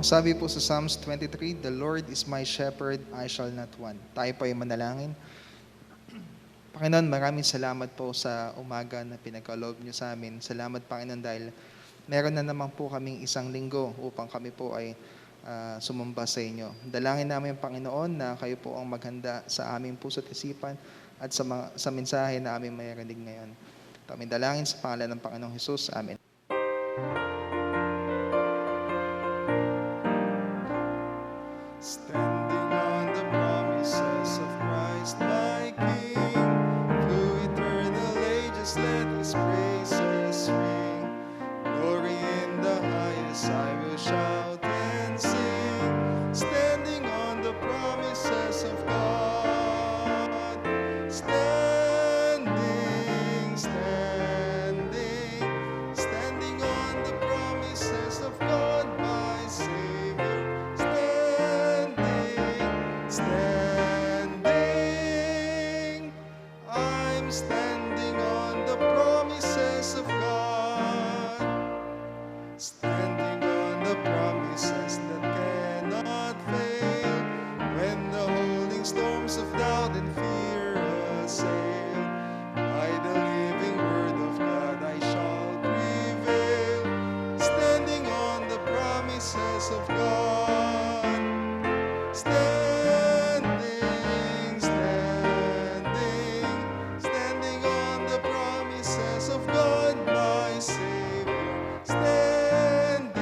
Sabi po sa Psalms 23, "The Lord is my shepherd, I shall not want." Tayo po ay manalangin. Panginoon, maraming salamat po sa umaga na pinagkaloob niyo sa amin. Salamat, Panginoon, dahil meron na naman po kaming isang linggo upang kami po ay sumamba sa inyo. Dalangin namin, Panginoon, na kayo po ang maghanda sa aming puso't isipan at sa mensahe na aming mayarinig ngayon. Ito aming dalangin sa pangalan ng Panginoong Hesus. Amen. Standing on the promises of Christ my King, through eternal ages let His praises ring. Glory in the highest I will shout and sing, standing on the promises of God. Standing on the promises of God, my Savior. Standing, I'm standing on the promises of God. Standing on the promises that cannot fail. When the holding storms of doubt and fear assail, by the living word of God I shall prevail. Standing on the promises of God. Standing on the promises of God, my Savior. Standing,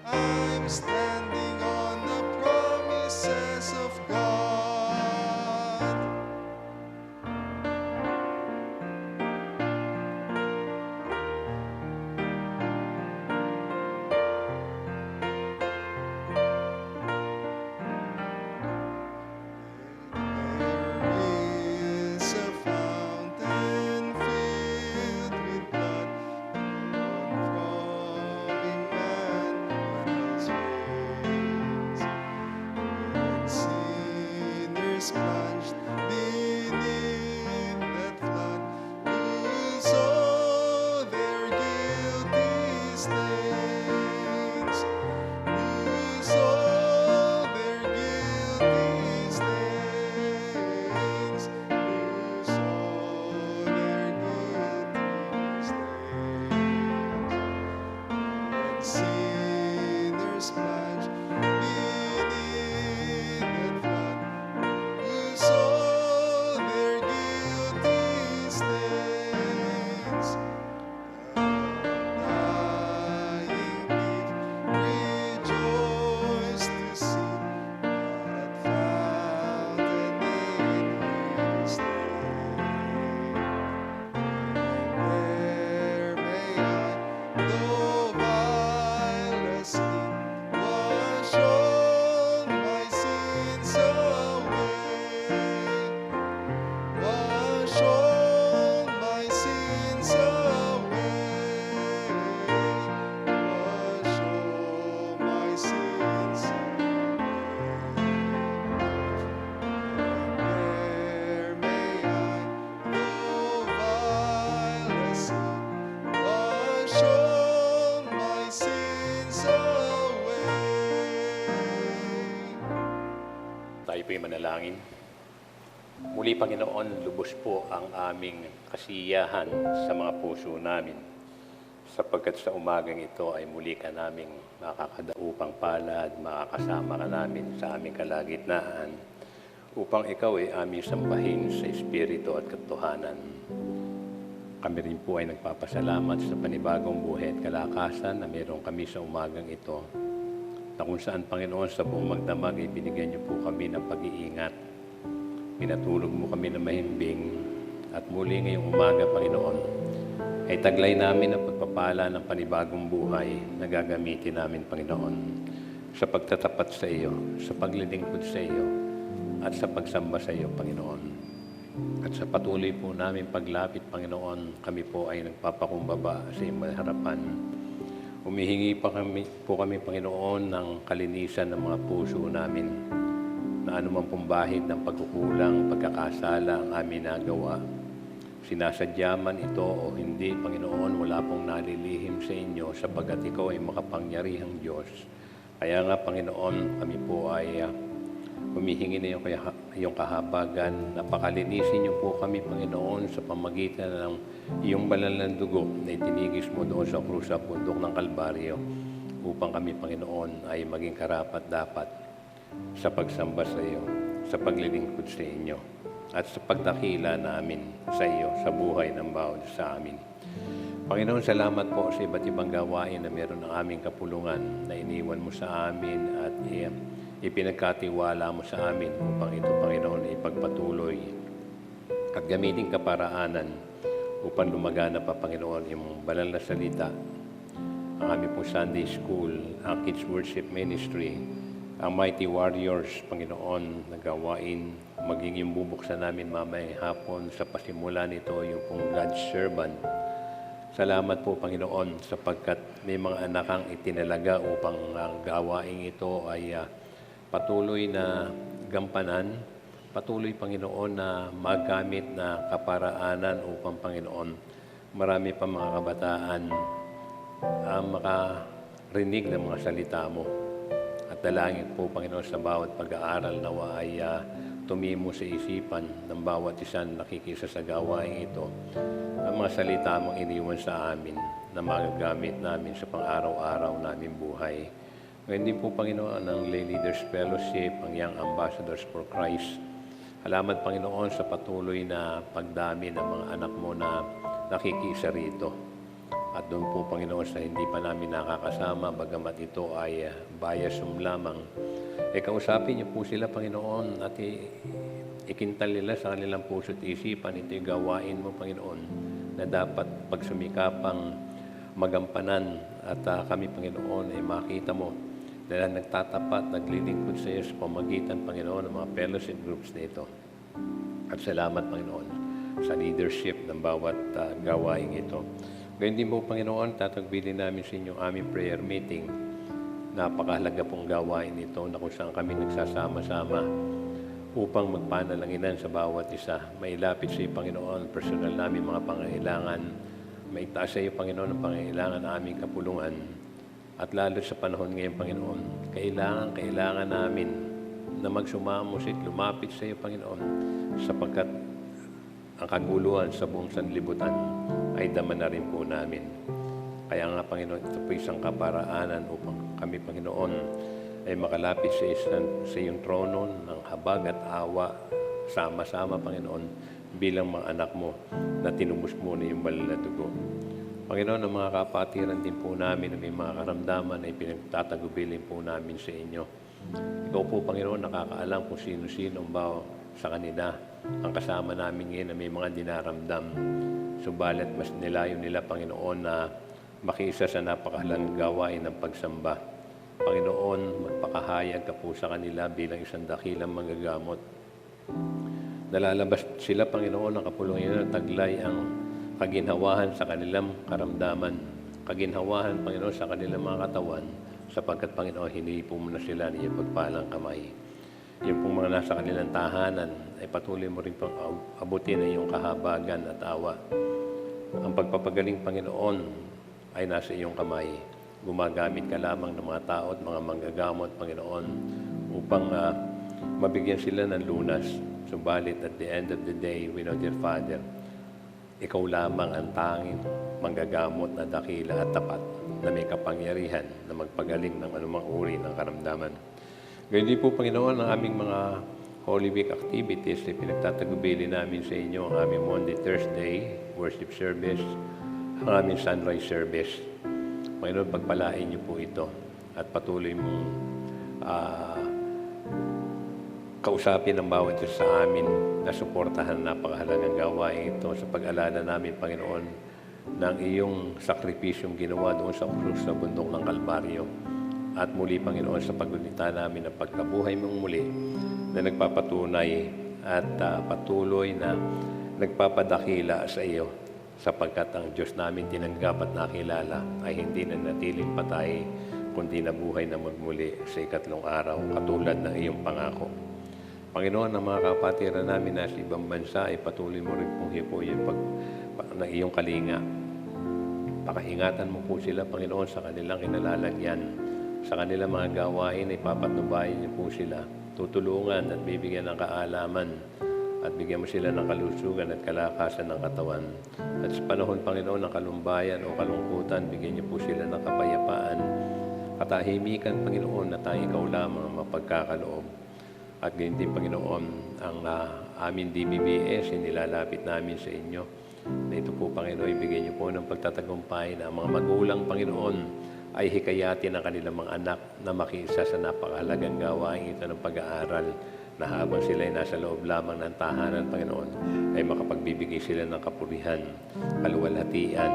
I'm standing on the promises of God. There is a fountain filled with blood, drawn from Emmanuel's veins, and sinners plunged beneath that flood, lose all their guilty stains, lose all their guilty stains, lose all their guilty stains, and sinners plunge beneath that flood, lose all their guilty stains. Dying thief rejoiced to see that fountain in his name. There may I, though vilely, wash all my sins away. Wash all my sins away. Wash all my sins away. There may I, though vilely, wash all my sins away. Tayo po'y manalangin. Muli, Panginoon, lubos po ang aming kasiyahan sa mga puso namin, sapagkat sa umagang ito ay muli ka naming makakadaupang palad, makakasama ka namin sa aming kalagitnaan, upang ikaw ay aming sambahin sa Espiritu at katotohanan. Kami rin po ay nagpapasalamat sa panibagong buhay at kalakasan na meron kami sa umagang ito, na kung saan, Panginoon, sa buong magdamag ay binigyan niyo po kami ng pag-iingat. Pinatulog mo kami na mahimbing, at muli ngayong umaga, Panginoon, ay taglay namin ang pagpapala ng panibagong buhay na gagamitin namin, Panginoon, sa pagtatapat sa iyo, sa paglilingkod sa iyo, at sa pagsamba sa iyo, Panginoon. At sa patuloy po namin paglapit, Panginoon, kami po ay nagpapakumbaba sa iyong harapan. Humihingi po kami, Panginoon, ng kalinisan ng mga puso namin, na anumang pumbahid ng pagkukulang, pagkakasala ang amin nagawa. Sinasadya man ito o hindi, Panginoon, wala pong nalilihim sa inyo sapagkat ikaw ay makapangyarihang Diyos. Kaya nga, Panginoon, kami po ay humihingi na iyong kahabagan. Napakalinisin niyo po kami, Panginoon, sa pamagitan ng iyong banal na dugo na itinigis mo doon sa krus sa bundok ng Kalbaryo upang kami, Panginoon, ay maging karapat-dapat sa pagsamba sa iyo, sa paglilingkod sa inyo, at sa pagdakila namin sa iyo sa buhay ng bawat sa amin. Panginoon, salamat po sa iba't ibang gawain na meron ng aming kapulungan na iniwan mo sa amin at ipinagkatiwala mo sa amin upang ito, Panginoon, ipagpatuloy at gamitin kaparaanan upang lumagana pa, Panginoon, yung banal na salita, ang aming po Sunday School, ang Kids Worship Ministry, ang Mighty Warriors, Panginoon, na gawain, maging yung bubuksan namin mamayang hapon sa pasimula nito, yung pong God's Servant. Salamat po, Panginoon, sapagkat may mga anak kang itinalaga upang ang gawain ito ay patuloy na gampanan, patuloy, Panginoon, na magamit na kaparaanan upang, Panginoon, marami pa mga kabataan ang makarinig ng mga salita mo. At dalangin po, Panginoon, sa bawat pag-aaral nawa ay tumimo sa isipan ng bawat isa na nakikisa sa gawain ito ang mga salita mong iniwan sa amin na magagamit namin sa pang-araw-araw namin buhay. Ngayon din po, Panginoon, ang Lay Leaders Fellowship, ang Young Ambassadors for Christ. Salamat, Panginoon, sa patuloy na pagdami ng mga anak mo na nakikisa rito. At doon po, Panginoon, sa hindi pa namin nakakasama, bagamat ito ay biasum lamang, kausapin niyo po sila, Panginoon, at ikintal nila sa kanilang puso at isipan. Ito yung gawain mo, Panginoon, na dapat pagsumikapang magampanan at kami, Panginoon, ay makita mo dahil nagtatapat, naglilingkod sa iyo sa pamagitan, Panginoon, ng mga fellowship groups na ito. At salamat, Panginoon, sa leadership ng bawat gawain ito. Gayun din po, Panginoon, tatagbilin namin sa inyo aming prayer meeting. Napakahalaga pong gawain ito na kung saan kami nagsasama-sama upang magpanalanginan sa bawat isa. Mailapit sa iyo, Panginoon, personal namin mga pangailangan. Maitaas sa iyo, Panginoon, ang pangailangan ng aming kapulungan. At lalo sa panahon ngayon, Panginoon, kailangan namin na magsumamos at lumapit sa iyo, Panginoon, sapagkat ang kaguluhan sa buong sanlibutan ay dama na rin po namin. Kaya nga, Panginoon, ito po isang kaparaanan upang kami, Panginoon, ay makalapit sa iyong trono ng habag at awa, sama-sama, Panginoon, bilang mga anak mo na tinubos mo na yung banal na dugo. Panginoon, ang mga kapatiran din po namin na may mga karamdaman ay pinagtatagubilin po namin sa inyo. Ikaw po, Panginoon, nakakaalam kung sino-sino ang bawa sa kanila. Ang kasama namin ngayon na may mga dinaramdam. Subalit, mas nilayo nila, Panginoon, na makiisa sa napakahalagang gawain ng pagsamba. Panginoon, magpakahayag ka po sa kanila bilang isang dakilang manggagamot. Nalalabas sila, Panginoon, ang kapulungan na taglay ang kaginhawahan sa kanilang karamdaman. Kaginhawahan, Panginoon, sa kanilang mga katawan, sapagkat, Panginoon, hinipo mo na sila ng iyong pagpalang kamay. Yung pong mga nasa kanilang tahanan, ay patuloy mo rin pang abutin ang iyong kahabagan at awa. Ang pagpapagaling, Panginoon, ay nasa iyong kamay. Gumagamit ka lamang ng mga tao at mga manggagamot, Panginoon, upang mabigyan sila ng lunas. Subalit, at the end of the day, we know, dear Father, ikaw lamang ang tanging manggagamot na dakila at tapat na may kapangyarihan na magpagaling ng anumang uri ng karamdaman. Gayun din po, Panginoon, ang aming mga Holy Week activities ay pinagtatagubili namin sa inyo ang aming Monday, Thursday worship service, ang aming sunrise service. Panginoon, pagpalain niyo po ito at patuloy mong kausapin ang bawat isa sa amin na suportahan napakahalagang gawain ito sa pag-alala namin, Panginoon, ng iyong sakripisyong ginawa doon sa krus sa bundok ng Kalbaryo. At muli, Panginoon, sa paglilita namin ng pagkabuhay mong muli na nagpapatunay at patuloy na nagpapadakila sa iyo sapagkat ang Diyos namin tinanggap at nakilala ay hindi na natiling patay kundi nabuhay na magmuli sa ikatlong araw katulad ng iyong pangako. Panginoon, ang mga kapatiran namin na sa ibang bansa ay patuloy mo rin pong hipuin ng iyong kalinga. Pakaingatan mo po sila, Panginoon, sa kanilang kinalalagyan. Sa kanilang mga gawain ay papatnubayan niyo po sila. Tutulungan at bibigyan ng kaalaman at bigyan mo sila ng kalusugan at kalakasan ng katawan. At sa panahon, Panginoon, ng kalumbayan o kalungkutan, bigyan niyo po sila ng kapayapaan, katahimikan, Panginoon, na tayo ikaw lamang ang mapagkakaloob. At ganyan din, Panginoon, ang aming DBBS, inilalapit namin sa inyo. Na ito po, Panginoon, ibigay niyo po ng pagtatagumpay na ang mga magulang, Panginoon, ay hikayatin ang kanilang mga anak na makiisa sa napakahalagang gawain ito ng pag-aaral na habang sila ay nasa loob lamang ng tahanan, Panginoon, ay makapagbibigay sila ng kapurihan, kaluwalhatian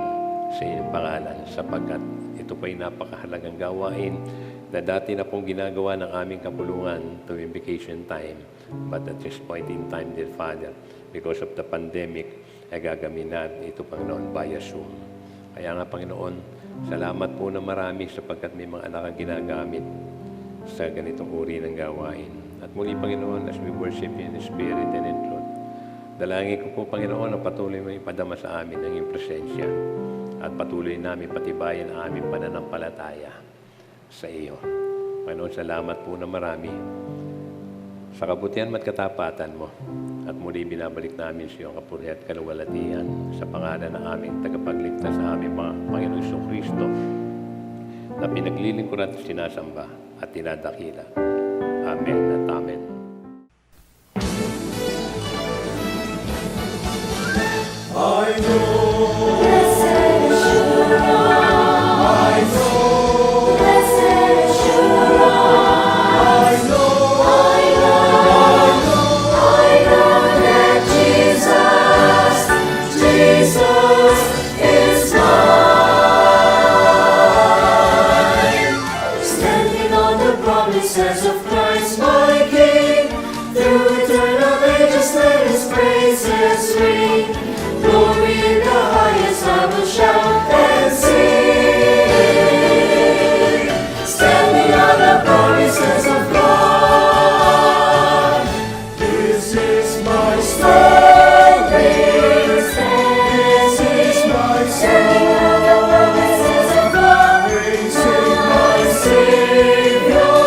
sa iyong pangalan sapagkat ito pa ay napakahalagang gawain na dati na pong ginagawa ng aming kapulungan tuwing vacation time. But at this point in time, dear Father, because of the pandemic, ay gagaminan ito, Panginoon, via Zoom. Kaya nga, Panginoon, salamat po na marami sapagkat may mga anak ang ginagamit sa ganitong uri ng gawain. At muli, Panginoon, as we worship you in the Spirit and in truth, dalangin ko po, Panginoon, na patuloy mo ipadama sa amin ang iyong presensya at patuloy namin patibayan ang aming pananampalataya sa iyo. Panginoon, salamat po na marami sa kabutihan at katapatan mo. At muli binabalik namin sa iyong kapurihan at kaluwalhatian sa pangalan ng aming tagapagligtas sa aming mga Panginoong Jesucristo na pinaglilingkuran at sinasamba at tinadakila. Amen at amen. I know, blessed assurance, I know, blessed assurance, I know that Jesus is mine. Standing on the promises of Christ my King, through eternal ages let His praises ring. Glory in the highest I will shout and sing. Standing on the promises of God. This is my story. This is my song. Praising my Savior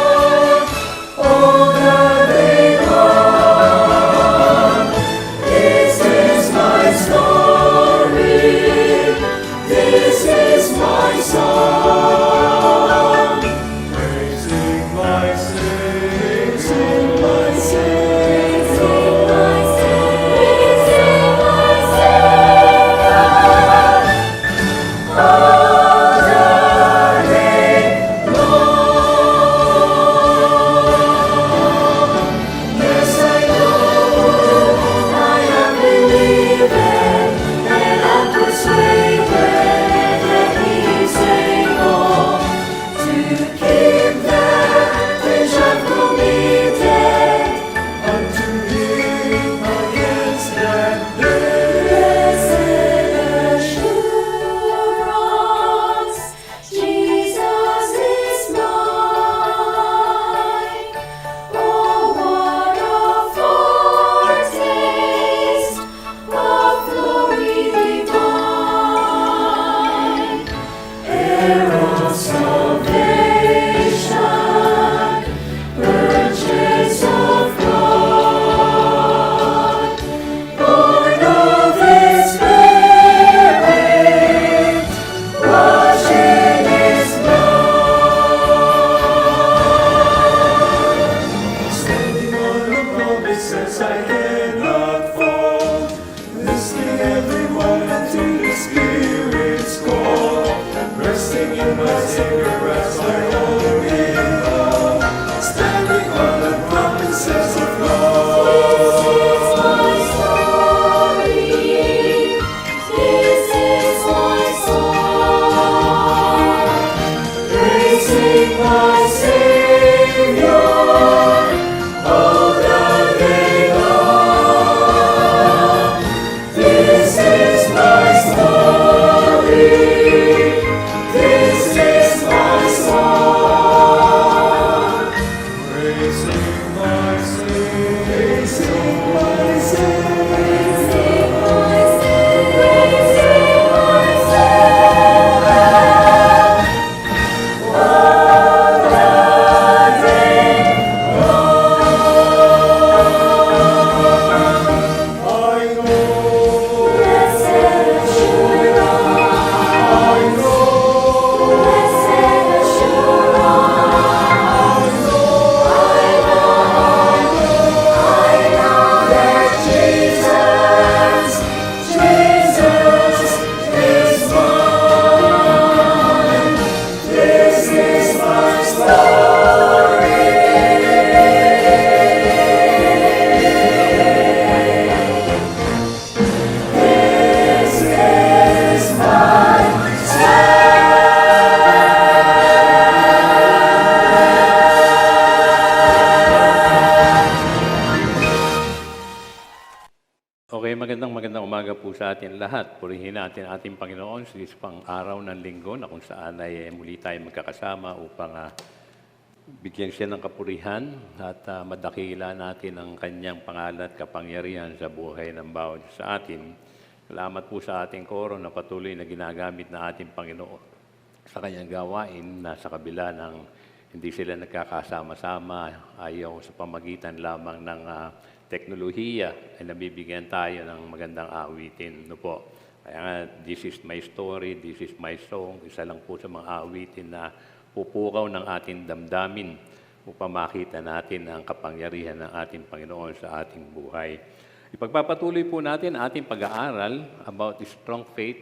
all the day long. This is my story. This is my song. Praising my Savior. umaga po sa atin lahat. Purihin natin ating Panginoon sa isang araw ng linggo na kung saan ay muli tayo magkakasama upang bigyan siya ng kapurihan at madakila natin ang kanyang pangalan at kapangyarihan sa buhay ng bawat sa atin. Salamat po sa ating koro na patuloy na ginagamit na ating Panginoon sa kanyang gawain na sa kabila ng hindi sila nagkakasama-sama ayaw sa pamagitan lamang ng teknolohiya ay nabibigyan tayo ng magandang awitin. No po? Kaya nga, this is my story, this is my song. Isa lang po sa mga awitin na pupukaw ng ating damdamin upang makita natin ang kapangyarihan ng ating Panginoon sa ating buhay. Ipagpapatuloy po natin ating pag-aaral about the strong faith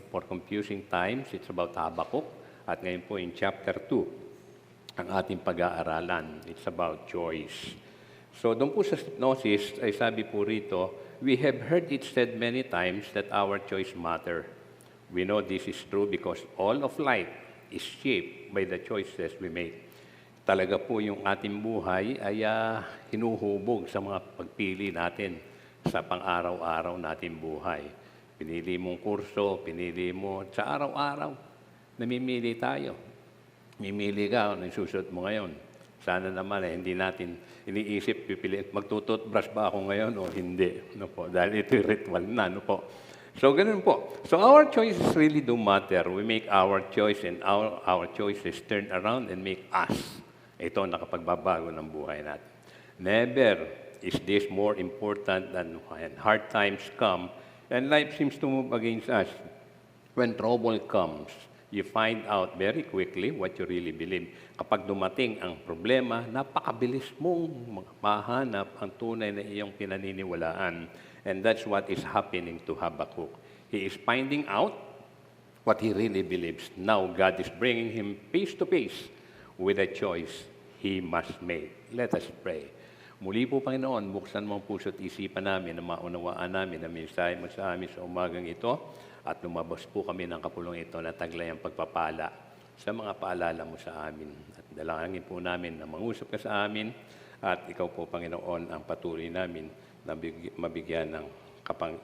for confusing times. It's about Habakkuk. At ngayon po in chapter 2, ang ating pag-aaralan. It's about choice. So doon po sa hypnosis, ay sabi po rito, we have heard it said many times that our choice matter. We know this is true because all of life is shaped by the choices we make. Talaga po yung ating buhay ay hinuhubog sa mga pagpili natin sa pang-araw-araw nating buhay. Pinili mong kurso, pinili mo sa araw-araw, namimili tayo. Mimili ka kung susunod mo ngayon. Sana naman hindi natin iniisip, pipiliin, magtututbrush ba ako ngayon o hindi? No po, dahil ito ritual na. No po. So, ganun po. So, our choices really do matter. We make our choice and our choices turn around and make us. Ito ang nakapagbabago ng buhay natin. Never is this more important than when hard times come and life seems to move against us. When trouble comes, you find out very quickly what you really believe. Kapag dumating ang problema, napakabilis mong mahanap ang tunay na iyong pinaniniwalaan. And that's what is happening to Habakkuk. He is finding out what he really believes. Now God is bringing him face to face with a choice he must make. Let us pray. Muli po, Panginoon, buksan mo ang puso at isipan namin na maunawaan namin na mensahe mo sa amin sa umagang ito at lumabas po kami ng kapulong ito na taglay ang pagpapala sa mga paalala mo sa amin. At dalangin po namin na mangusap ka sa amin at ikaw po, Panginoon, ang patuloy namin na mabigyan ng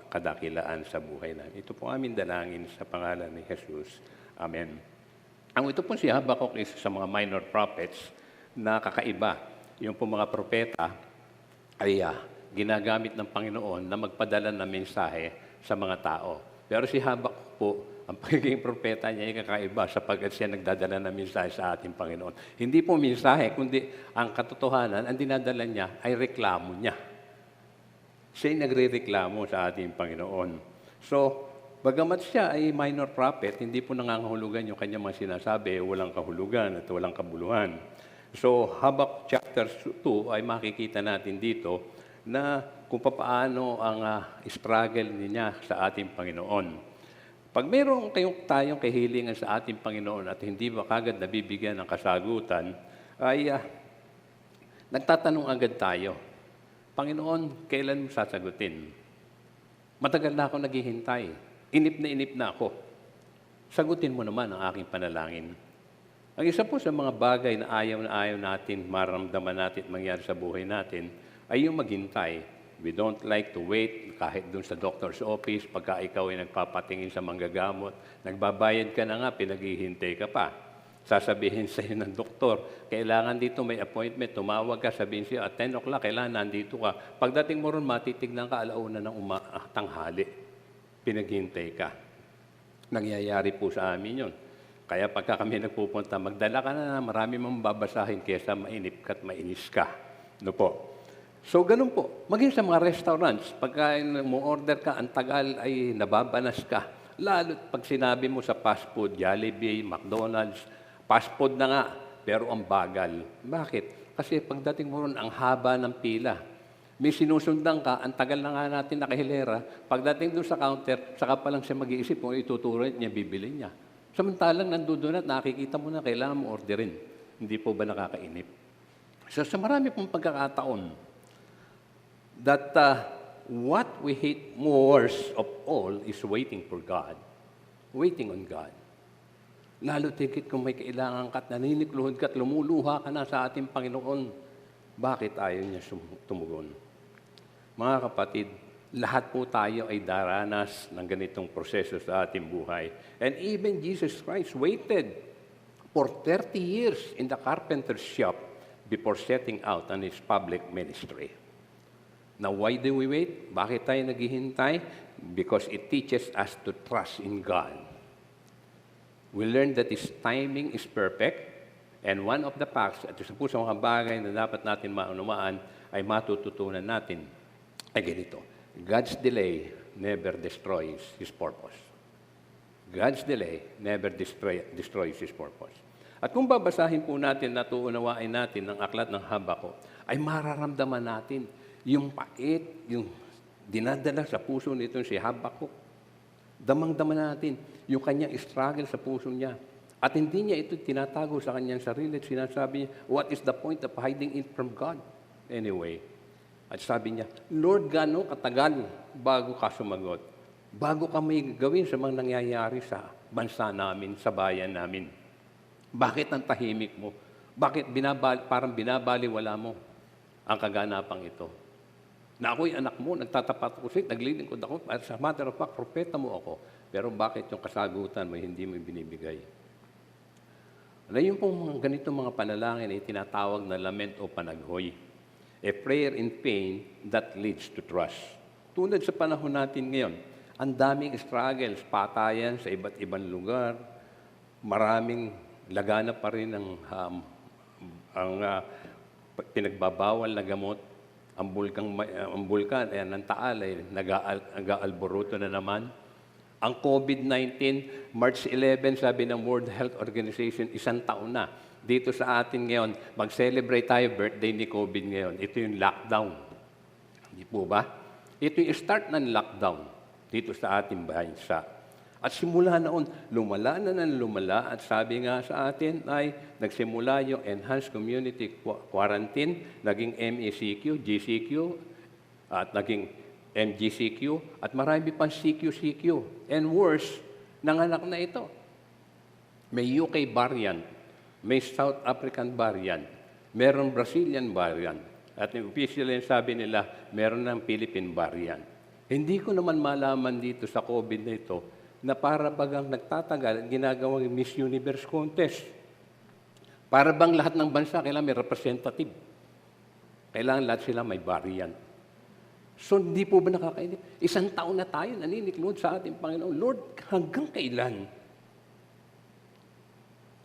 kadakilaan sa buhay namin. Ito po aming dalangin sa pangalan ni Jesus. Amen. Ang ito po si Habakkuk is sa mga minor prophets na kakaiba. Yung po mga propeta ay ginagamit ng Panginoon na magpadala ng mensahe sa mga tao. Pero si Habakkuk po, ang pagiging propeta niya ay kakaiba sapagkat siya nagdadala ng mensahe sa ating Panginoon. Hindi po mensahe, kundi ang katotohanan, ang dinadala niya ay reklamo niya. Siya'y nagre-reklamo sa ating Panginoon. So, bagamat siya ay minor prophet, hindi po nangangahulugan yung kanyang mga sinasabi, walang kahulugan at walang kabuluhan. So, Habakkuk chapter 2 ay makikita natin dito na kung paano ang struggle niya sa ating Panginoon. Pag mayroon tayong kahilingan sa ating Panginoon at hindi ba kagad nabibigyan ng kasagutan, ay nagtatanong agad tayo, Panginoon, kailan mo sasagutin? Matagal na ako naghihintay. Inip na ako. Sagutin mo naman ang aking panalangin. Ang isa po sa mga bagay na ayaw natin, maramdaman natin at mangyari sa buhay natin, ay yung maghintay. We don't like to wait kahit dun sa doctor's office, pagka ikaw ay nagpapatingin sa manggagamot, nagbabayad ka na nga, pinaghihintay ka pa. Sasabihin sa iyo ng doktor, kailangan dito may appointment, tumawag ka, sabihin siya, at 10 o'clock, kailangan nandito ka. Pagdating mo ron, matitignan ka alauna ng tanghali. Pinaghintay ka. Nangyayari po sa amin yun. Kaya pagka kami nagpupunta, magdala ka na, marami mong babasahin kesa mainip ka at mainis ka. No po? So, ganun po. Maging sa mga restaurants, pagka mo order ka, ang tagal ay nababanas ka. Lalo pag sinabi mo sa fast food, Jollibee, McDonald's, fast food na nga, pero ang bagal. Bakit? Kasi pagdating mo ron, ang haba ng pila. May sinusundan ka, ang tagal na nga natin nakahilera. Pagdating doon sa counter, saka pa lang siya mag-iisip kung ituturo niya, bibili niya. Samantalang nandoon at nakikita mo na kailangan mo orderin. Hindi po ba nakakainip? So, sa marami pong pagkakataon, that what we hate most of all is waiting for God. Waiting on God. Lalo tigit kung may kailangan ka at naninikluhod ka at lumuluha ka na sa ating Panginoon. Bakit ayaw niya tumugon? Mga kapatid, Lahat po tayo ay daranas ng ganitong proseso sa ating buhay. And even Jesus Christ waited for 30 years in the carpenter's shop before setting out on His public ministry. Now, why do we wait? Bakit tayo naghihintay? Because it teaches us to trust in God. We learn that His timing is perfect, and one of the facts, at isa po sa mga bagay na dapat natin maunawaan, ay matututunan natin ay ganito. God's delay never destroys His purpose. God's delay never destroys His purpose. At kung babasahin po natin, natuunawain natin ang aklat ng Habakuk, ay mararamdaman natin yung pait, yung dinadala sa puso nito si Habakuk. Damang-dama natin yung kanyang struggle sa puso niya. At hindi niya ito tinatago sa kanyang sarili at sinasabi niya, what is the point of hiding it from God? Anyway, at sabi niya, Lord, gano'ng katagal bago ka sumagot? Bago ka may gawin sa mga nangyayari sa bansa namin, sa bayan namin. Bakit ang tahimik mo? Bakit parang binabaliwala mo ang kaganapang ito? Na ako'y anak mo, nagtatapat ako sa'yo, naglilingkod ako, at sa matter of fact, propeta mo ako. Pero bakit yung kasagutan mo, hindi mo binibigay? Na yung pong mga ganitong mga panalangin ay tinatawag na lament o panaghoy. A prayer in pain that leads to trust. Tulad sa panahon natin ngayon, ang daming struggles, patayan sa iba't ibang lugar, maraming laganap pa rin ang pinagbabawal na gamot. Ang bulkan, ayan, ng Taal ay nag-aalboruto na naman. Ang COVID-19, March 11, sabi ng World Health Organization, 1 taon na. Dito sa atin ngayon, mag-celebrate tayo birthday ni COVID ngayon. Ito yung lockdown. Hindi po ba? Ito yung start ng lockdown dito sa ating bansa. At simula noon, lumala na ng lumala. At sabi nga sa atin ay nagsimula yung Enhanced Community Quarantine, naging MECQ, GCQ, at naging MGCQ, at marami pang CQ. And worse, nanganak na ito. May UK variant, may South African variant, meron Brazilian variant, at official yung sabi nila, meron ng Philippine variant. Hindi ko naman malaman dito sa COVID na ito, na para bagang nagtatagal, ginagawang Miss Universe contest. Para bang lahat ng bansa, kailangan may representative. Kailangan lahat sila may variant. So, hindi po ba nakakainip? 1 taon na tayo naniniklod sa ating Panginoon. Lord, hanggang kailan?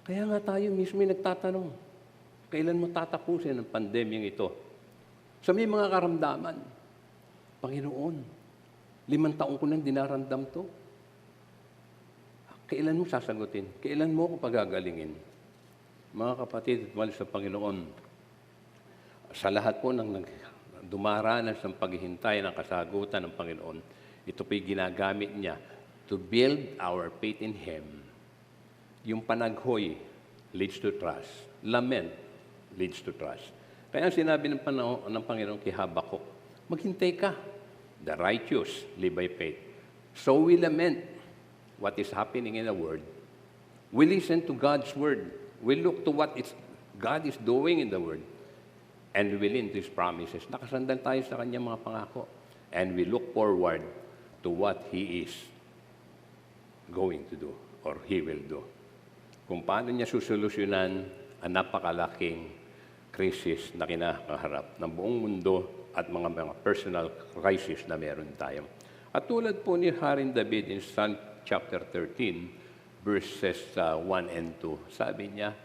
Kaya nga tayo mismo nagtatanong, kailan mo tatapusin ang pandemyang ito? So, may mga karamdaman. Panginoon, 5 taon ko nang dinaramdam to. Kailan mo sasagutin? Kailan mo ako pagagalingin? Mga kapatid at mahal sa Panginoon, sa lahat po ng dumaranas ng paghihintay ng kasagutan ng Panginoon, ito po'y ginagamit niya to build our faith in Him. Yung panaghoy leads to trust. Lament leads to trust. Kaya sinabi ng Panginoon kay Habakuk, maghintay ka. The righteous live by faith. So we lament what is happening in the world. We listen to God's word. We look to what God is doing in the world. And we lean to His promises. Nakasandal tayo sa Kanyang mga pangako. And we look forward to what He is going to do or He will do. Kung paano niya susolusyonan ang napakalaking crisis na kinakaharap ng buong mundo at mga personal crisis na meron tayo. At tulad po ni Haring David in Psalm chapter 13, verses 1 and 2, sabi niya,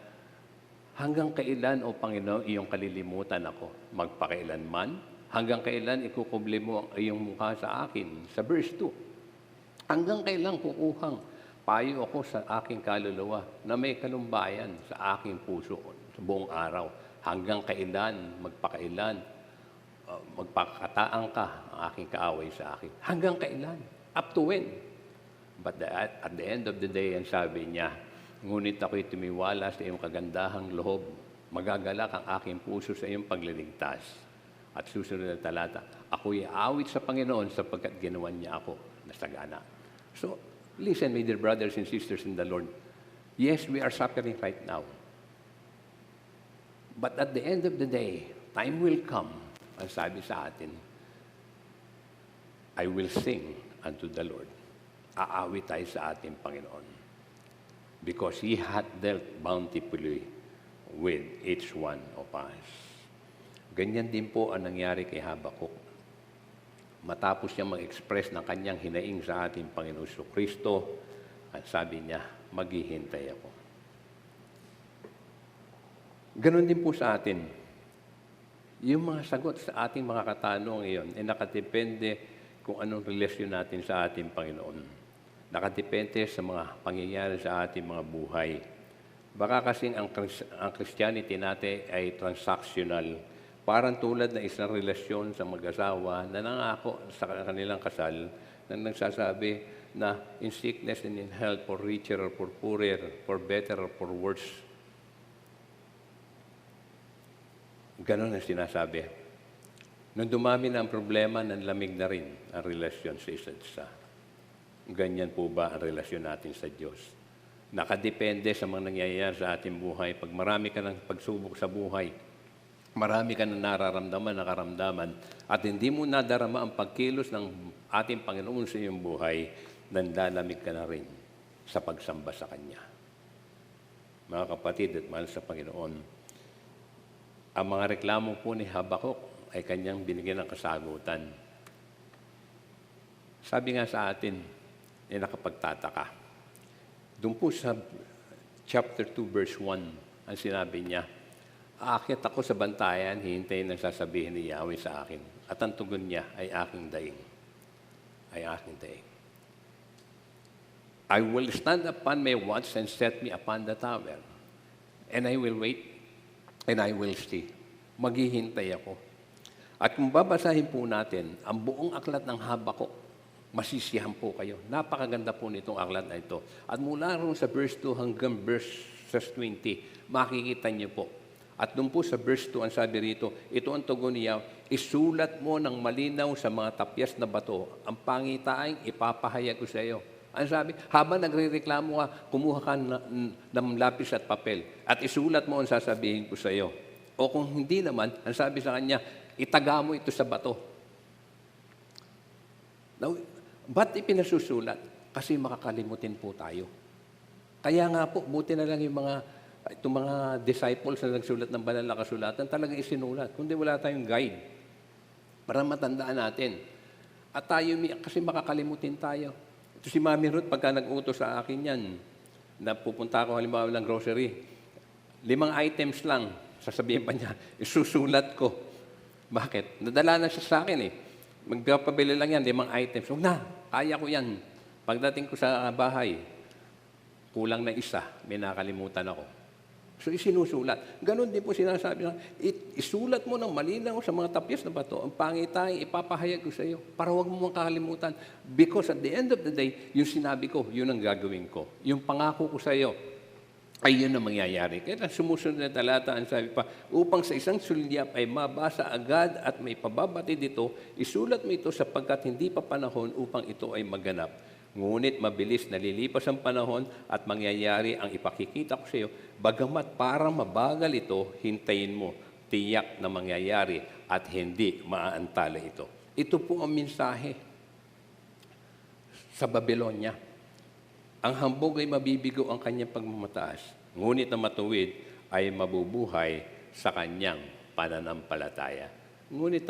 hanggang kailan, O Panginoon, iyong kalilimutan ako? Magpakailanman? Hanggang kailan ikukubli mo ang iyong mukha sa akin? Sa verse 2, hanggang kailan kukuhang payo ako sa aking kaluluwa na may kalumbayan sa aking puso sa buong araw? Hanggang kailan, magpakailan, magpakataang ka ang aking kaaway sa akin? Hanggang kailan? Up to when? But at the end of the day, ang sabi niya, ngunit ako'y tumiwala sa iyong kagandahang loob. Magagalak ang aking puso sa iyong pagliligtas. At susunod na talata, ako'y awit sa Panginoon sapagkat ginawan niya ako na sagana. So, listen, my dear brothers and sisters in the Lord. Yes, we are suffering right now. But at the end of the day, time will come, ang sabi sa atin, I will sing unto the Lord. Aawit tayo sa ating Panginoon. Because He hath dealt bountifully with each one of us. Ganyan din po ang nangyari kay Habakuk. Matapos niya mag-express ng kanyang hinaing sa ating Panginoon Kristo, at sabi niya, maghihintay ako. Ganon din po sa atin. Yung mga sagot sa ating mga katanungan ngayon ay nakadepende kung anong relasyon natin sa ating Panginoon. Nakadepende sa mga pangyayari sa ating mga buhay. Baka kasing ang Christianity natin ay transactional. Parang tulad na isang relasyon sa mag-asawa na nangako sa kanilang kasal na nagsasabi na in sickness and in health, for richer or for poorer, for better or for worse. Ganon ang sinasabi. Nung dumami na ang problema, nanlamig na rin ang relasyon sa isa't isa. Ganyan po ba ang relasyon natin sa Diyos? Nakadepende sa mga nangyayari sa ating buhay. Pag marami ka ng pagsubok sa buhay, marami ka na nararamdaman, nakaramdaman, at hindi mo nadarama ang pagkilos ng ating Panginoon sa iyong buhay, nanlalamig ka na rin sa pagsamba sa Kanya. Mga kapatid at mahal sa Panginoon, ang mga reklamo po ni Habakuk ay kanyang binigyan ng kasagutan. Sabi nga sa atin, ay nakapagtataka. Doon po sa chapter 2, verse 1, ang sinabi niya, aakyat ako sa bantayan, hihintayin ang sasabihin ni Yahweh sa akin. At ang tugon niya ay aking daing. Ay aking daing. I will stand upon my watch and set me upon the tower. And I will wait, and I will see. Maghihintay ako. At kung babasahin po natin, ang buong aklat ng Habakuk, masisiyahan po kayo. Napakaganda po nitong aklat na ito. At mula rin sa verse 2 hanggang verse 20, makikita niyo po. At doon po sa verse 2, ang sabi rito, ito ang tugon niya, isulat mo ng malinaw sa mga tapyas na bato, ang pangitaing ipapahayag ko sa iyo. Ang sabi, habang nagre-reklamo ka, kumuha ka ng lapis at papel at isulat mo ang sasabihin ko sa iyo. O kung hindi naman, ang sabi sa kanya, itaga mo ito sa bato. Now, ba't ipinasusulat? Kasi makakalimutin po tayo. Kaya nga po, buti na lang itong mga disciples na nagsulat ng banal na kasulatan, talagang isinulat. Kundi wala tayong guide para matandaan natin. At tayo, kasi makakalimutin tayo. Ito si Mami Ruth, pagka nag-utos sa akin yan, na pupunta ako halimbawa ng grocery, 5 items lang, sasabihin pa niya, isusulat ko. Bakit? Nadala na siya sa akin eh. Magpapabili lang yan, 5 items. Huwag na, kaya ko yan. Pagdating ko sa bahay, kulang na isa, may nakalimutan ako. So, isinusulat. Ganon din po sinasabi na, isulat mo ng malinaw sa mga tapyas na bato, ang pangitang ipapahayag ko sa iyo, para huwag mo makakalimutan. Because at the end of the day, yung sinabi ko, yun ang gagawin ko. Yung pangako ko sa iyo, ay yun ang mangyayari. Kaya sumusunod na talata, ang sabi pa, upang sa isang sulyap ay mabasa agad at may pababati dito, isulat mo ito sapagkat hindi pa panahon upang ito ay maganap. Ngunit mabilis nalilipas ang panahon at mangyayari ang ipakikita ko sa iyo, bagamat parang mabagal ito, hintayin mo, tiyak na mangyayari at hindi maaantala ito. Ito po ang mensahe sa Babylonia. Ang hambog ay mabibigo ang kanyang pagmamataas, ngunit ang matuwid ay mabubuhay sa kanyang pananampalataya. Ngunit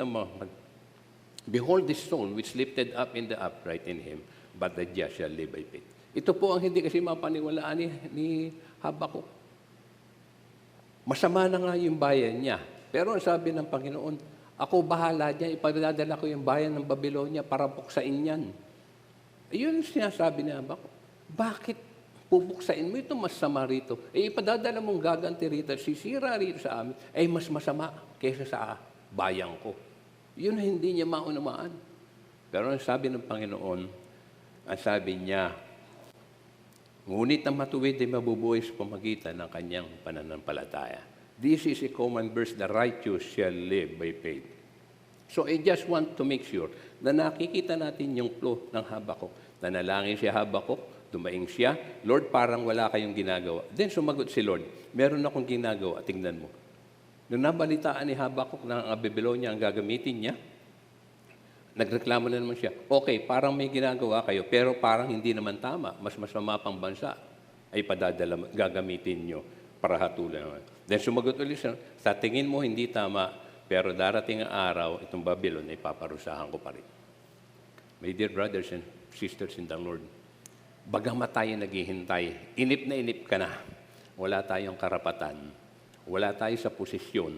behold this soul which lifted up in the upright in him, but the just shall live by faith. Ito po ang hindi kasi mapaniwalaan ni Habakuk. Masama na nga yung bayan niya. Pero ang sabi ng Panginoon, ako bahala dyan, ipadadala ko yung bayan ng Babylonia para buksain yan. Ayun ang sinasabi ni Habakuk. Bakit pupuksain mo ito masama rito? Ipadadala mong gaganti rito, sisira rito sa amin, ay mas masama kaysa sa bayan ko. Yun hindi niya maunamaan. Pero ang sabi ng Panginoon, ang sabi niya, ngunit ang matuwid ay mabubuhay sa pamagitan ng kanyang pananampalataya. This is a common verse, the righteous shall live by faith. So I just want to make sure na nakikita natin yung flow ng Habakuk. Nanalangin si Habakuk, dumaing siya, Lord, parang wala kayong ginagawa. Then sumagot si Lord, meron akong ginagawa, tingnan mo. Nung nabalitaan ni Habakuk na ang Babylonia ang gagamitin niya, Nagreklamo na naman siya. Okay, parang may ginagawa kayo, pero parang hindi naman tama. Mas masama pang bansa ay gagamitin nyo para hatulan naman. Then sumagot ulit siya, sa tingin mo hindi tama, pero darating ang araw, itong Babylon ay paparusahan ko pa rin. My dear brothers and sisters in the Lord, bagamat tayo naghihintay, inip na inip ka na, wala tayong karapatan, wala tayo sa posisyon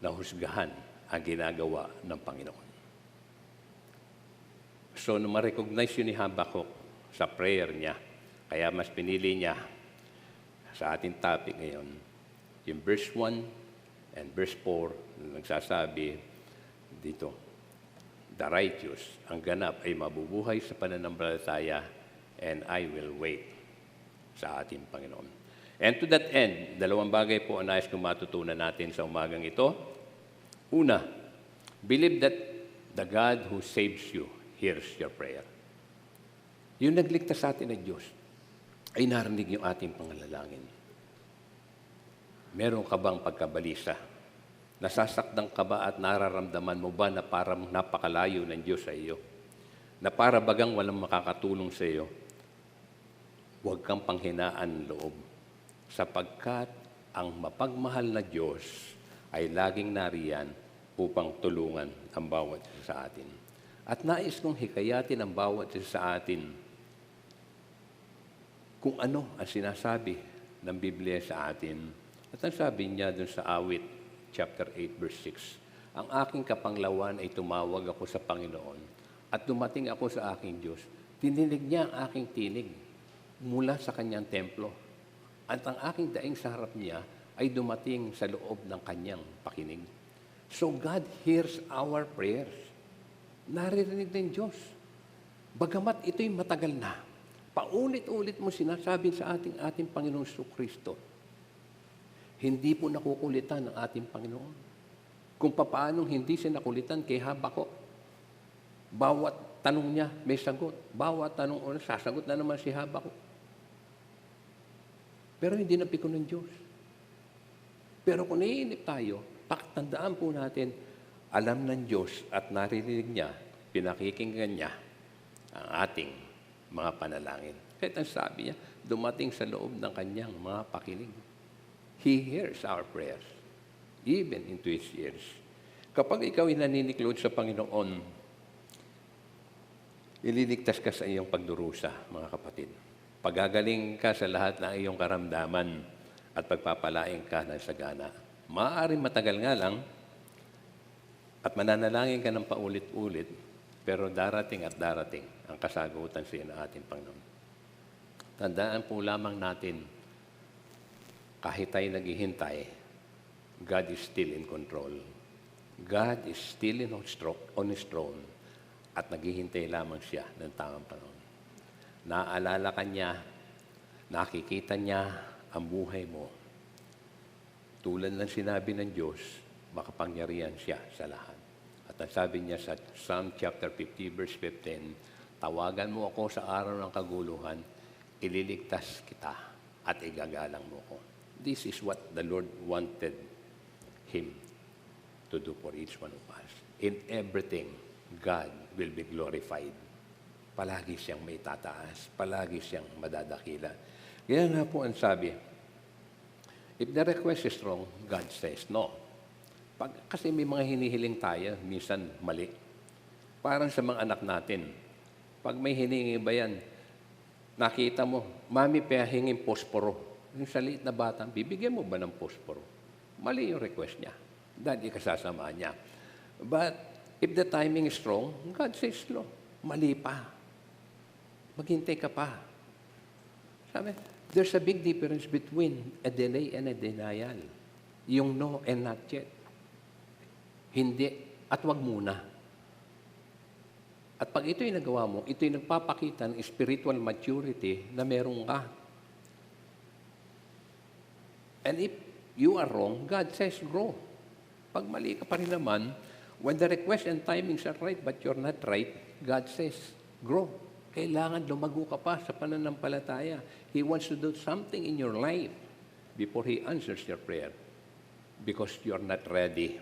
na husgahan ang ginagawa ng Panginoon. So, nung ma-recognize yun ni Habakkuk sa prayer niya, kaya mas pinili niya sa ating topic ngayon, yung verse 1 and verse 4, na nagsasabi dito, the righteous, ang ganap ay mabubuhay sa pananampalataya, and I will wait sa ating Panginoon. And to that end, dalawang bagay po ang nais kong matutunan natin sa umagang ito. Una, believe that the God who saves you hears your prayer. Yung nagligtas sa atin ng Diyos ay narinig yung ating pangalalangin. Meron ka bang pagkabalisa? Nasasaktan ka ba at nararamdaman mo ba na parang napakalayo ng Diyos sa iyo? Na para bagang walang makakatulong sa iyo? Huwag kang panghinaan loob, sapagkat ang mapagmahal na Diyos ay laging nariyan upang tulungan ang bawat isa sa atin. At nais kong hikayatin ang bawat isa sa atin kung ano ang sinasabi ng Biblia sa atin. At ang sabi niya dun sa Awit, chapter 8, verse 6, ang aking kapanglawan ay tumawag ako sa Panginoon at dumating ako sa aking Diyos. Tininig niya ang aking tinig mula sa kanyang templo. At ang aking daing sa harap niya ay dumating sa loob ng kanyang pakinig. So God hears our prayers. Naririnig ng Diyos. Bagamat ito'y matagal na, paulit-ulit mo sinasabi sa ating Panginoong Kristo, hindi po nakukulitan ng ating Panginoon. Kung paano hindi siya nakulitan kay Habakkuk. Bawat tanong niya may sagot. Bawat tanong sasagot na naman si Habakkuk. Pero hindi napikon ng Diyos. Pero kung naiinip tayo, tandaan po natin, alam ng Diyos at naririnig niya, pinakikinggan niya ang ating mga panalangin. Kahit ang sabi niya, dumating sa loob ng kanyang mga pakinig. He hears our prayers, even into His ears. Kapag ikaw ay naniniklod sa Panginoon, ililigtas ka sa iyong pagdurusa, mga kapatid. Pagagaling ka sa lahat ng iyong karamdaman at pagpapalain ka ng sagana. Maaaring matagal nga lang, at mananalangin ka ng paulit-ulit, pero darating at darating ang kasagutan sa iyo ng ating Panginoon. Tandaan po lamang natin, kahit tayo naghihintay, God is still in control. God is still on His throne at naghihintay lamang siya ng tamang panahon. Naaalala ka niya, nakikita niya ang buhay mo. Tulad ng sinabi ng Diyos, makapangyarihan siya sa lahat. At ang sabi niya sa Psalm chapter 50, verse 15, tawagan mo ako sa araw ng kaguluhan, ililigtas kita at igagalang mo ko. This is what the Lord wanted Him to do for each one of us. In everything, God will be glorified. Palagi siyang may tataas, palagi siyang madadakila. Kaya nga po ang sabi, if the request is wrong, God says no. Kasi may mga hinihiling tayo, minsan mali. Parang sa mga anak natin. Pag may hiningi ba yan, nakita mo, mami, pahingin posporo. Yung sa liit na bata, bibigyan mo ba ng posporo? Mali yung request niya. Dahil ikasasamaan niya. But if the timing is wrong, God says no. Mali pa. Maghintay ka pa. Sabi, there's a big difference between a delay and a denial. Yung no and not yet. Hindi at wag muna. At pag ito'y nagawa mo, ito'y nagpapakita ng spiritual maturity na meron ka. And if you are wrong, God says, grow. Pag mali ka pa rin naman, when the request and timings are right but you're not right, God says, grow. Kailangan lumago ka pa sa pananampalataya. He wants to do something in your life before He answers your prayer because you're not ready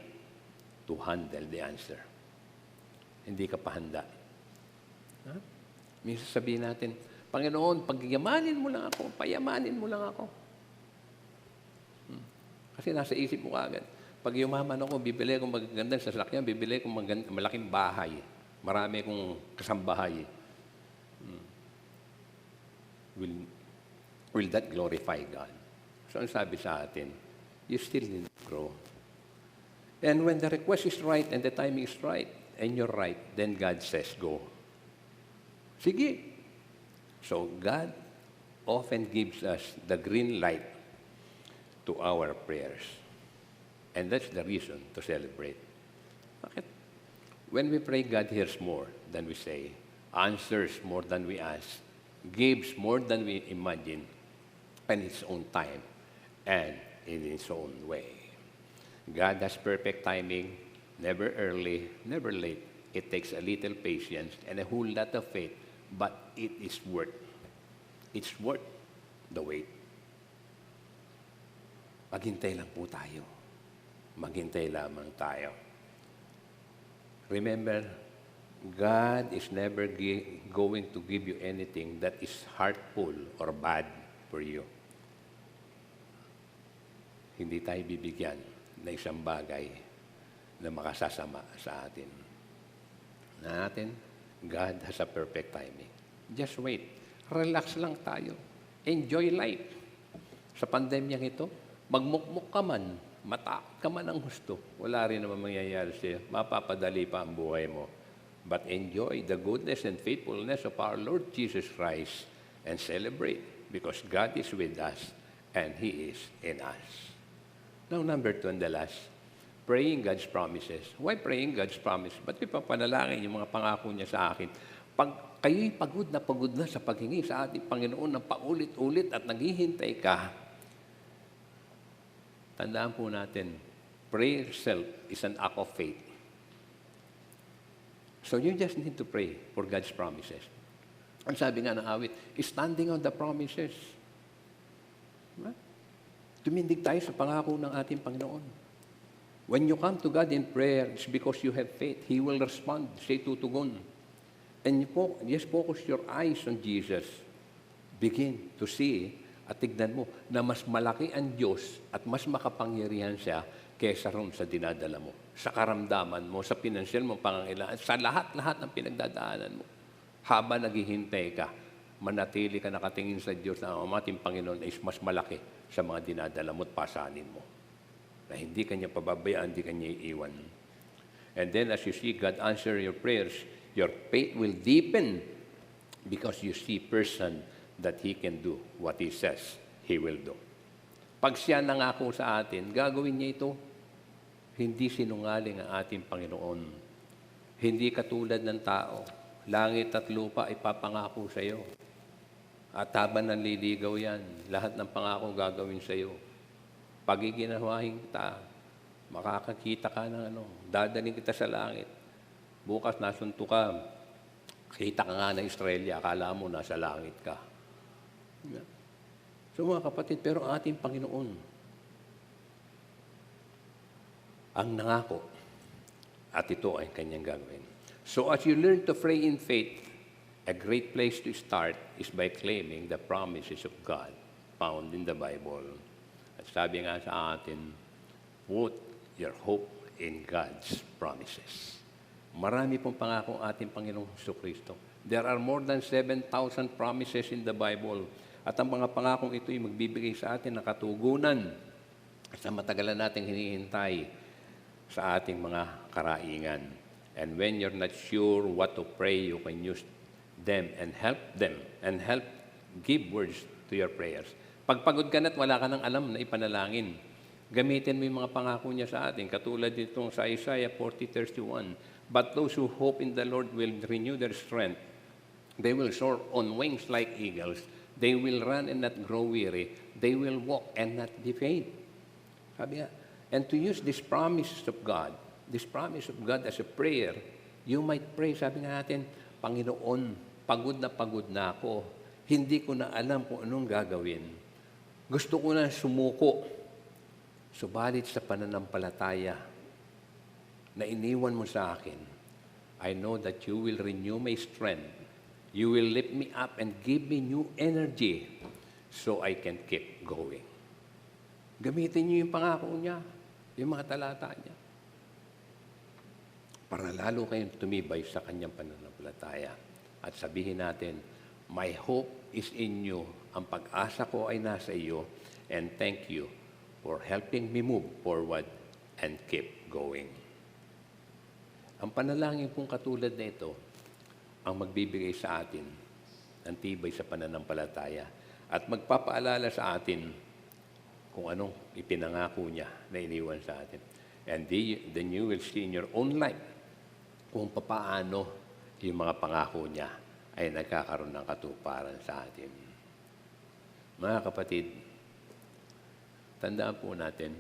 to handle the answer. hindi ka pa handa. Ha? Minsan sabihin natin, Panginoon, pagyamanin mo lang ako, payamanin mo lang ako. Kasi nasa isip mo agad. Pag yumaman ako, bibili akong magagandang sasakyan, bibili akong malaking bahay. Marami akong kasambahay. Will that glorify God? So ang sabi sa atin, you still need to grow. And when the request is right and the timing is right, and you're right, then God says, go. Sige. So God often gives us the green light to our prayers. And that's the reason to celebrate. Bakit? When we pray, God hears more than we say, answers more than we ask, gives more than we imagine, in His own time and in His own way. God has perfect timing, never early, never late. It takes a little patience and a whole lot of faith, but it is worth. It's worth the wait. Maghintay lang po tayo. Maghintay lamang tayo. Remember, God is never going to give you anything that is hurtful or bad for you. Hindi tayo bibigyan na isang bagay na makasasama sa atin. God has a perfect timing. Just wait. Relax lang tayo. Enjoy life. Sa pandemyang ito, magmukmuk ka man, matakot ka man ang gusto, wala rin naman mangyayari sa'yo. Mapapadali pa ang buhay mo. But enjoy the goodness and faithfulness of our Lord Jesus Christ and celebrate because God is with us and He is in us. Now, number 2 and the last, praying God's promises. Why praying God's promise? Ba't ko papanalangin yung mga pangako niya sa akin? Pag kayo'y pagod na sa paghingi sa ating Panginoon ng paulit-ulit at naghihintay ka, tandaan po natin, prayer itself is an act of faith. So you just need to pray for God's promises. Ang sabi nga ng awit, standing on the promises. Diba? Tumindig tayo sa pangako ng ating Panginoon. When you come to God in prayer, it's because you have faith. He will respond. Say tutugon. And just focus your eyes on Jesus. Begin to see at tignan mo na mas malaki ang Diyos at mas makapangyarihan siya kaysa ron sa dinadala mo, sa karamdaman mo, sa pinansyal mo pangangailangan, sa lahat-lahat ng pinagdadaanan mo. Habang naghihintay ka, manatili ka nakatingin sa Diyos na ang ating Panginoon is mas malaki sa mga dinadala mo at pasanin mo. Na hindi kanya pababayaan, hindi kanya iiwan. And then as you see God answer your prayers, your faith will deepen because you see person that He can do what He says He will do. Pag siya nangako sa atin, gagawin niya ito. Hindi sinungaling ang ating Panginoon. Hindi katulad ng tao. Langit at lupa ipapangako sa iyo. At habang nanliligaw yan, lahat ng pangako gagawin sa iyo. Pag iginawahin kita, makakakita ka ng dadaling kita sa langit. Bukas nasunto ka, kita ka nga na Australia, akala mo nasa langit ka. So mga kapatid, pero ang ating Panginoon, ang nangako, at ito ay kanyang gagawin. So as you learn to pray in faith, a great place to start is by claiming the promises of God found in the Bible. At sabi nga sa atin, put your hope in God's promises. Marami pong pangako ating Panginoong Jesucristo. There are more than 7,000 promises in the Bible. At ang mga pangakong ito ay magbibigay sa atin ng katugunan sa matagalan nating hinihintay sa ating mga karaingan. And when you're not sure what to pray, you can use them and help give words to your prayers. Pag pagod ka na't wala ka nang alam na ipanalangin, gamitin mo yung mga pangako niya sa atin, katulad nitong sa Isaiah 40:31. But those who hope in the Lord will renew their strength. They will soar on wings like eagles. They will run and not grow weary. They will walk and not be faint. Sabi nga, and to use this promises of God as a prayer, you might pray, sabi nga natin, Panginoon, pagod na ako. Hindi ko na alam kung anong gagawin. Gusto ko na sumuko. Subalit sa pananampalataya na iniwan mo sa akin, I know that you will renew my strength. You will lift me up and give me new energy so I can keep going. Gamitin niyo yung pangako niya, yung mga talata niya, para lalo kayong tumibay sa kanyang pananampalataya. At sabihin natin, my hope is in you. Ang pag-asa ko ay nasa iyo. And thank you for helping me move forward and keep going. Ang panalangin pong katulad na ito, ang magbibigay sa atin ng tibay sa pananampalataya at magpapaalala sa atin kung anong ipinangako niya na iniwan sa atin. And then you will see in your own life kung paano yung mga pangako niya ay nagkakaroon ng katuparan sa atin. Mga kapatid, tandaan po natin,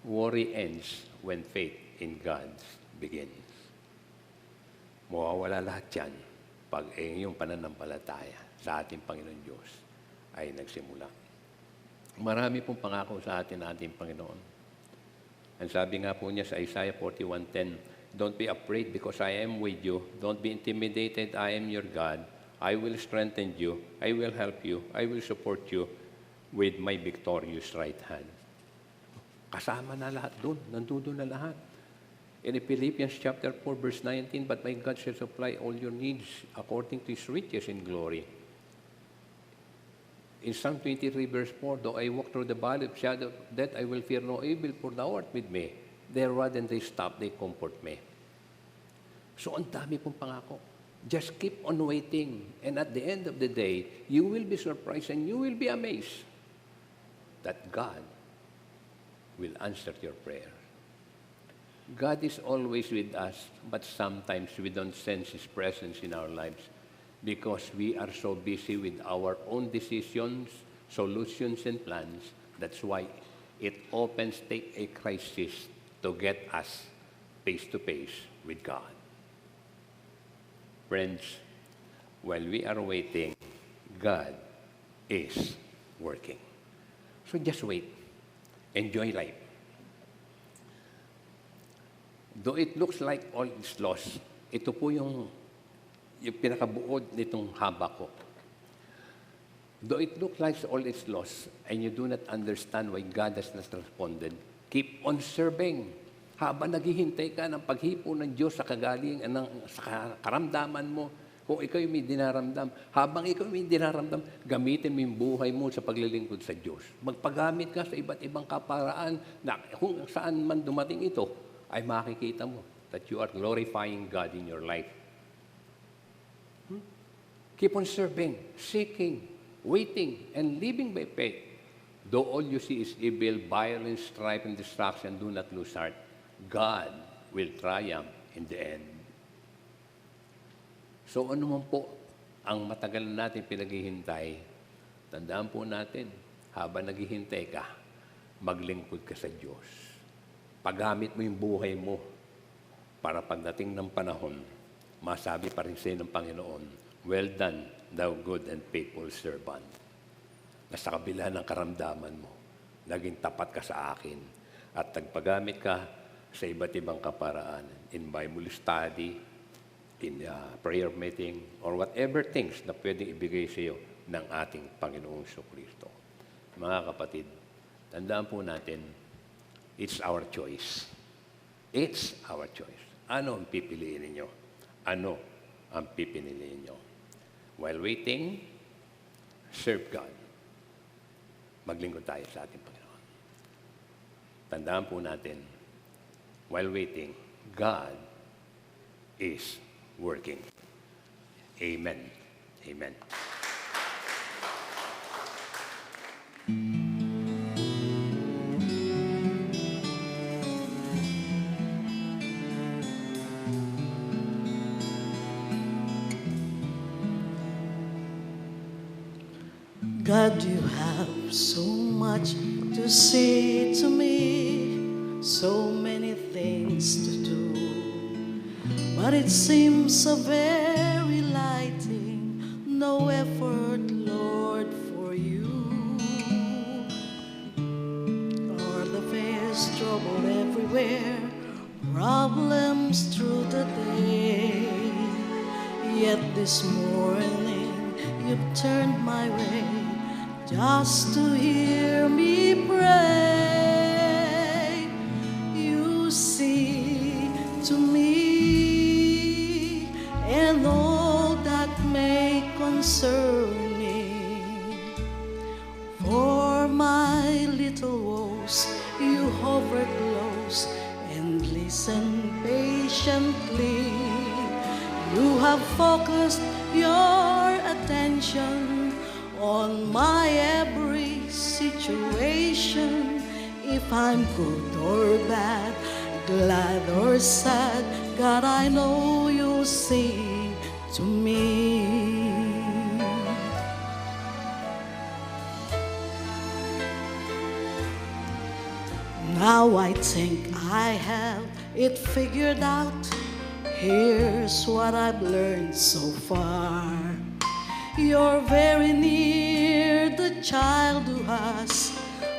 worry ends when faith in God begins. Mawawala lahat yan pag yung pananampalataya sa ating Panginoon Diyos ay nagsimula. Marami pong pangako sa atin Panginoon. Ang sabi nga po niya sa Isaiah 41:10, don't be afraid because I am with you. Don't be intimidated, I am your God. I will strengthen you. I will help you. I will support you with my victorious right hand. Kasama na lahat doon. Nandoon na lahat. In Philippians chapter 4, verse 19, but my God shall supply all your needs according to His riches in glory. In Psalm 23, verse 4, though I walk through the valley of shadow of death, I will fear no evil, for thou art with me. Their rod and their staff, they comfort me. So, ang dami pong pangako. Just keep on waiting. And at the end of the day, you will be surprised and you will be amazed that God will answer your prayer. God is always with us, but sometimes we don't sense His presence in our lives because we are so busy with our own decisions, solutions, and plans. That's why it often takes a crisis to get us face-to-face with God. Friends, while we are waiting, God is working. So just wait. Enjoy life. Though it looks like all is lost, ito po yung pinakabuod nitong Habakuk. Though it looks like all is lost, and you do not understand why God has not responded, keep on serving. Habang naghihintay ka ng paghipo ng Diyos sa sa karamdaman mo, kung ikaw may dinaramdam, habang ikaw may dinaramdam, gamitin mo yung buhay mo sa paglilingkod sa Diyos. Magpagamit ka sa iba't ibang kaparaan na kung saan man dumating ito, ay makikita mo that you are glorifying God in your life. Keep on serving, seeking, waiting, and living by faith. Though all you see is evil, violence, strife, and destruction, do not lose heart. God will triumph in the end. So ano man po ang matagal natin pinaghihintay, tandaan po natin, habang naghihintay ka, maglingkod ka sa Diyos. Paggamit mo yung buhay mo para pagdating ng panahon, masabi pa rin sa'yo ng Panginoon, well done, thou good and faithful servant. Na sa kabila ng karamdaman mo, naging tapat ka sa akin at nagpagamit ka sa iba't ibang kaparaan in Bible study, in prayer meeting, or whatever things na pwedeng ibigay sa iyo ng ating Panginoong Kristo. Mga kapatid, tandaan po natin, it's our choice. It's our choice. Ano ang pipiliin ninyo? Ano ang pipiliin ninyo? While waiting, serve God. Maglingkod tayo sa ating Panginoon. Tandaan po natin, while waiting, God is working. Amen. Amen. God, you have so much to say to me, so many things to do, but it seems so very light thing, no effort, Lord, for you. All the fears, trouble everywhere, problems through the day. Yet this morning you've turned my way just to hear me pray. You see to me and all that may concern me. For my little woes you hover close and listen patiently. You have focused your attention on my every situation. If I'm good or bad, glad or sad, God, I know you'll see to me. Now I think I have it figured out. Here's what I've learned so far. You're very near the child who has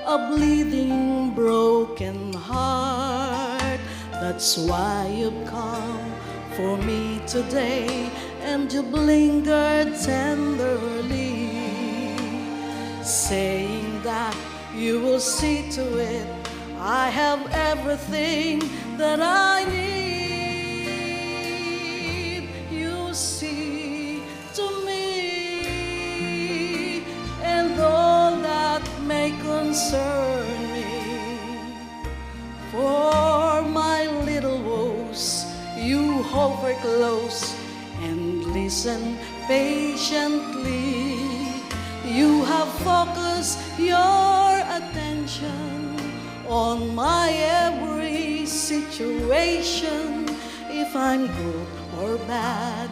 a bleeding, broken heart. That's why you've come for me today, and you've lingered tenderly, saying that you will see to it I have everything that I need. You see to me and all that may concern me. For my little woes, you hover close and listen patiently. You have focused your attention on my every situation. If I'm good or bad,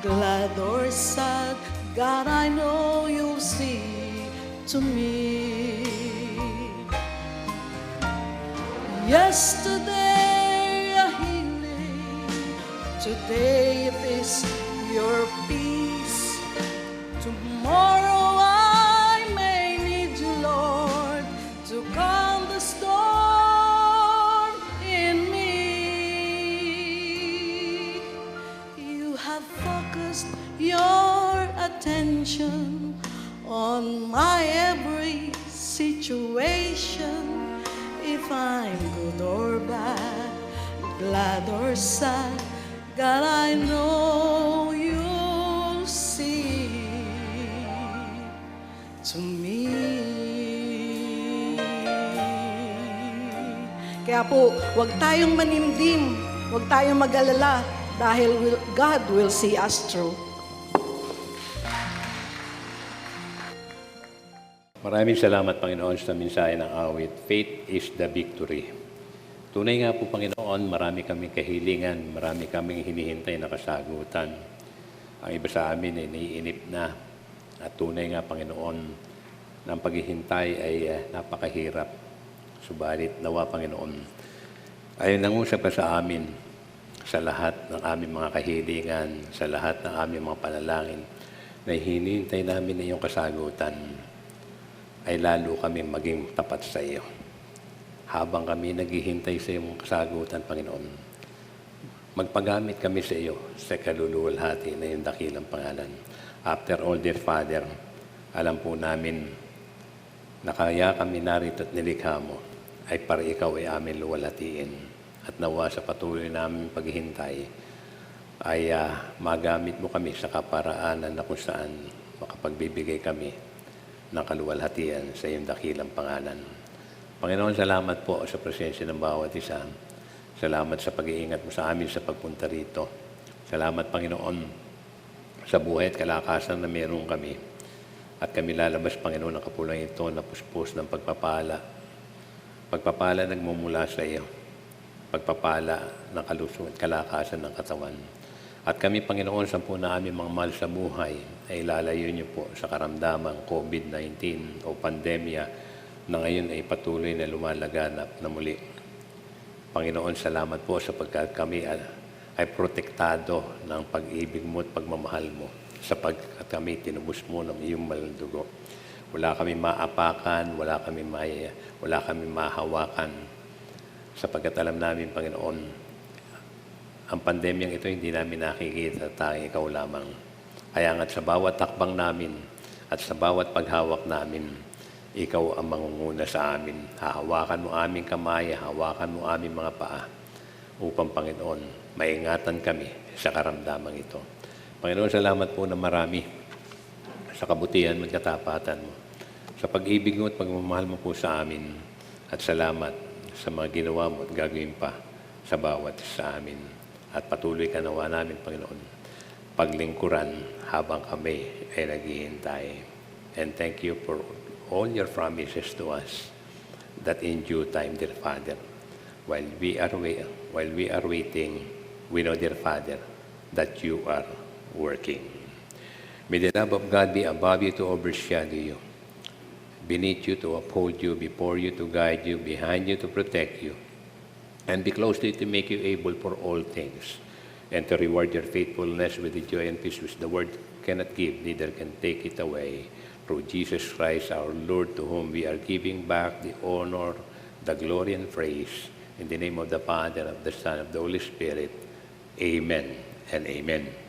glad or sad, God, I know you'll see to me. Yesterday a healing, today it is your peace. Tomorrow I may need you, Lord, to calm the storm in me. You have focused your attention on my every situation. If I'm good or bad, glad or sad, God, I know you'll see to me. Kaya po, huwag tayong manimdim, huwag tayong mag-alala, dahil God will see us through. Maraming salamat, Panginoon, sa mensahe ng awit. Faith is the victory. Tunay nga po, Panginoon, marami kaming kahilingan, marami kaming hinihintay na kasagutan. Ang iba sa amin ay naiinip na. At tunay nga, Panginoon, na ang paghihintay ay napakahirap. Subalit, nawa, Panginoon, ay nangusap ka sa amin sa lahat ng aming mga kahilingan, sa lahat ng aming mga panalangin, na hinihintay namin na iyong kasagutan, ay lalo kami maging tapat sa iyo. Habang kami naghihintay sa iyong kasagutan, Panginoon, magpagamit kami sa iyo sa kaluluwalhati na iyong dakilang pangalan. After all, dear Father, alam po namin na kaya kami narito at nilikha mo ay para ikaw ay amin luwalhatiin. At nawa sa patuloy namin paghihintay ay magamit mo kami sa kaparaanan na kung saan makapagbibigay kami ng kaluwalhatian sa iyong dakilang pangalan. Panginoon, salamat po sa presensya ng bawat isa. Salamat sa pag-iingat mo sa amin sa pagpunta rito. Salamat, Panginoon, sa buhay at kalakasan na meron kami. At kami lalabas, Panginoon, ng kapulang ito na puspos ng pagpapala. Pagpapala nagmumula sa iyo. Pagpapala ng kalusong at kalakasan ng katawan. At kami, Panginoon, sa po na aming mga mahal sa buhay, ay ilalayo niyo po sa karamdamang COVID-19 o pandemya na ngayon ay patuloy na lumalaganap na muli. Panginoon, salamat po sapagkat kami ay protektado ng pag-ibig mo at pagmamahal mo sapagkat kami tinubos mo ng iyong maldugo. Wala kami maapakan, wala kami mahawakan sapagkat alam namin, Panginoon, Ang pandemyang ito hindi namin nakikita, tanging ikaw lamang. Kaya nga't sa bawat takbang namin at sa bawat paghawak namin, ikaw ang mangunguna sa amin. Hahawakan mo aming kamay, hahawakan mo aming mga paa upang, Panginoon, maingatan kami sa karamdamang ito. Panginoon, salamat po na marami sa kabutihan mo at katapatan mo, sa pag-ibig mo at pagmamahal mo po sa amin, at salamat sa mga ginawa mo at gagawin pa sa bawat sa amin. At patuloy ka nawa namin, Panginoon, paglingkuran habang kami ay naghihintay. And thank you for all your promises to us, that in due time, dear Father, while we are waiting, we know, dear Father, that you are working. May the love of God be above you to overshadow you, beneath you to uphold you, before you to guide you, behind you to protect you, and be close to you to make you able for all things, and to reward your faithfulness with the joy and peace which the world cannot give, neither can take it away. Through Jesus Christ our Lord, to whom we are giving back the honor, the glory, and praise. In the name of the Father, of the Son, of the Holy Spirit. Amen and amen.